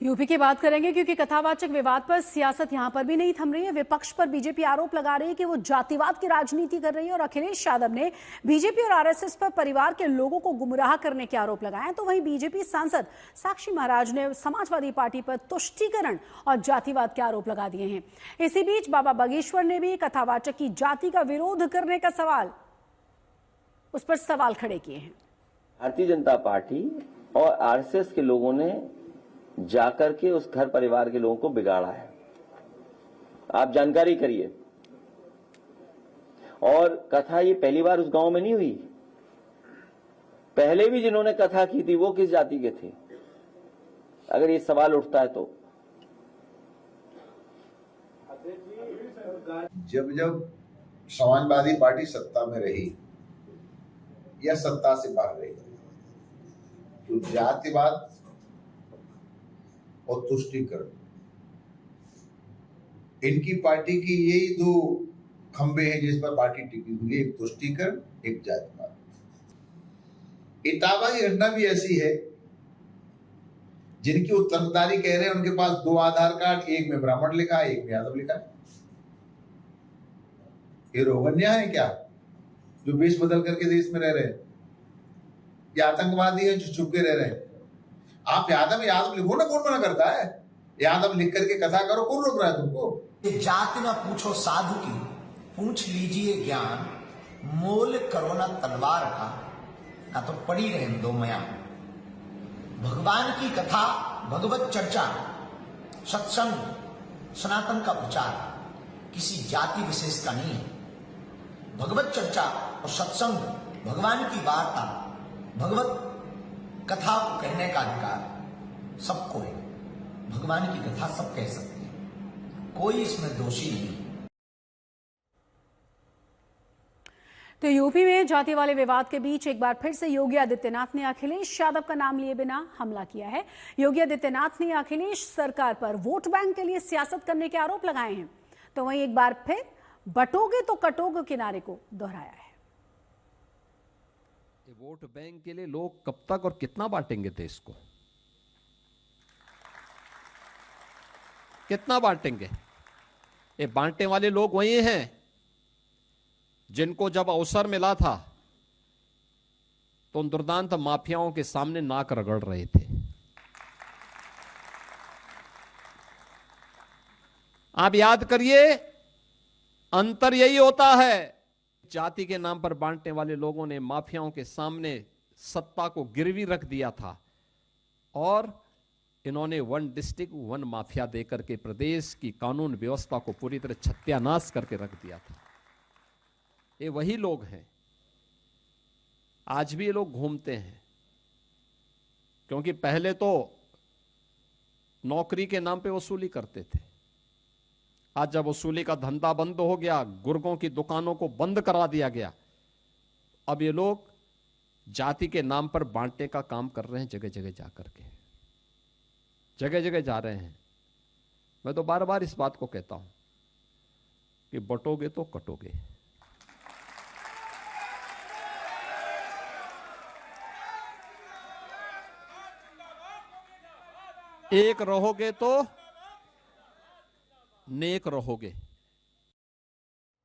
UP की बात करेंगे क्योंकि कथावाचक विवाद पर सियासत यहां पर भी नहीं थम रही है। विपक्ष पर बीजेपी आरोप लगा रही है कि वो जातिवाद की राजनीति कर रही है और अखिलेश यादव ने बीजेपी और आरएसएस पर परिवार के लोगों को गुमराह करने के आरोप लगाए। तो वहीं बीजेपी सांसद साक्षी महाराज ने समाजवादी पार्टी पर तुष्टीकरण और जातिवाद के आरोप लगा दिए हैं। इसी बीच बाबा बागेश्वर ने भी कथावाचक की जाति का विरोध करने का उस पर सवाल खड़े किए हैं। भारतीय जनता पार्टी और आरएसएस के लोगों ने जाकर के उस घर परिवार के लोगों को बिगाड़ा है। आप जानकारी करिए। और कथा ये पहली बार उस गांव में नहीं हुई। पहले भी जिन्होंने कथा की थी वो किस जाति के थे, अगर ये सवाल उठता है तो। जब जब समाजवादी पार्टी सत्ता में रही या सत्ता से बाहर रही तो जातिवाद और तुष्टीकरण, इनकी पार्टी की यही दो खंबे हैं जिस पर पार्टी टिकी हुई है, एक तुष्टीकरण, एक जातिवाद। इटावा की घटना भी ऐसी है। जिनकी उत्तरदारी कह रहे हैं उनके पास दो आधार कार्ड, एक में ब्राह्मण लिखा है, एक में यादव लिखा है। ये रोहंग्या है क्या जो वेश बदल करके देश में रह रहे हैं? ये आतंकवादी है जो छुप के रह रहे हैं? आप यादव लिखो ना, कौन मना करता है? यादव लिख करके कथा करो, कौन रोक रहा है तुमको? जाति ना पूछो साधु की, पूछ लीजिए ज्ञान, मोल करो ना तलवार का तो पड़ी रहे दो मया। भगवान की कथा, भगवत चर्चा, सत्संग, सनातन का प्रचार किसी जाति विशेष का नहीं है। भगवत चर्चा और सत्संग, भगवान की वार्ता, भगवत कथा को कहने का अधिकार सबको है। भगवान की कथा सब कह सकते हैं, कोई इसमें दोषी नहीं। तो यूपी में जाति वाले विवाद के बीच एक बार फिर से योगी आदित्यनाथ ने अखिलेश यादव का नाम लिए बिना हमला किया है। योगी आदित्यनाथ ने अखिलेश सरकार पर वोट बैंक के लिए सियासत करने के आरोप लगाए हैं। तो वहीं एक बार फिर बटोगे तो कटोगे किनारे को दोहराया है। वोट बैंक के लिए लोग कब तक और कितना बांटेंगे देश को? कितना बांटेंगे? ये बांटने वाले लोग वही हैं जिनको जब अवसर मिला था तो उन दुर्दांत माफियाओं के सामने नाक रगड़ रहे थे। आप याद करिए, अंतर यही होता है। जाति के नाम पर बांटने वाले लोगों ने माफियाओं के सामने सत्ता को गिरवी रख दिया था और इन्होंने वन डिस्ट्रिक्ट वन माफिया देकर के प्रदेश की कानून व्यवस्था को पूरी तरह सत्यानाश करके रख दिया था। ये वही लोग हैं। आज भी ये लोग घूमते हैं, क्योंकि पहले तो नौकरी के नाम पे वसूली करते थे। आज जब वसूली का धंधा बंद हो गया, गुर्गों की दुकानों को बंद करा दिया गया, अब ये लोग जाति के नाम पर बांटने का काम कर रहे हैं। जगह जगह जाकर के जगह जगह जा रहे हैं। मैं तो बार बार इस बात को कहता हूं कि बटोगे तो कटोगे। एक रहोगे तो नेक रहोगे।